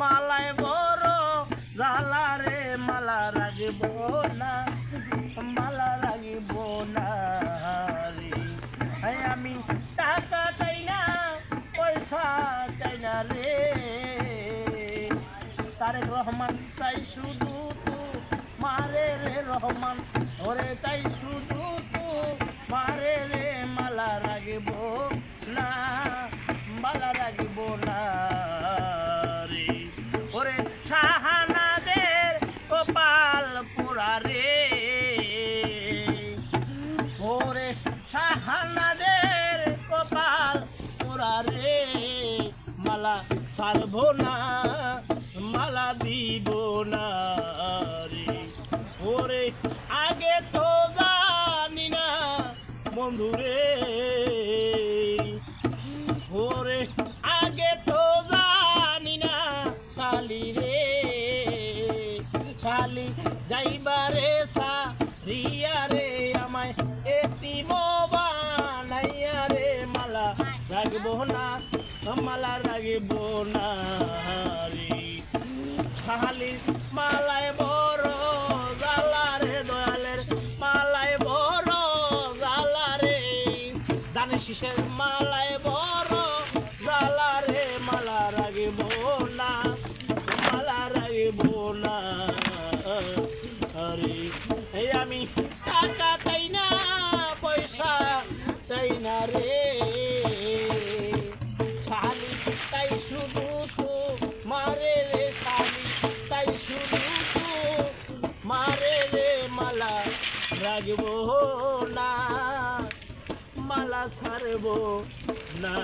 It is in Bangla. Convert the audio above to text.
মালায় বড় জ্বালা রে মালা রাগিব না মালা রাগিব না রে আমি টাকা চাই না পয়সা চাই না রে তারেক রহমান চাই শুধু তু মারে রে রহমান ওরে চাই শুধু তু মারে রে মালা রাগিব না মালা রাগিব না রে ওরে শাহানাদের কপাল পোড়া রে ওরে শাহানাদের কপাল পোড়া রে মালা ছাড়বো না মালা দিব না রে ওরে আগে তো জানি না বন্ধুরে ওরে আগে তো জানি না শালি রে শালি যাইবারে সারিয়া রে আমায় এতিম বানাইয়া রে মালা রাগবো না মালা রাগবো না রে শালি মালায় বড় জ্বালা রে দয়ালের মালায় বড় জ্বালা রে দানে শিশের মালায় বড় জ্বালা রে মালা রাগিব না মালা রাগিব না আরে এই আমি টাকা চাই না পয়সা চাই না রে শালি তাই শুধু তো মারে রে শালি তাই শুধু তো মারে রে মালা রাগব না মালা ছাড়ব না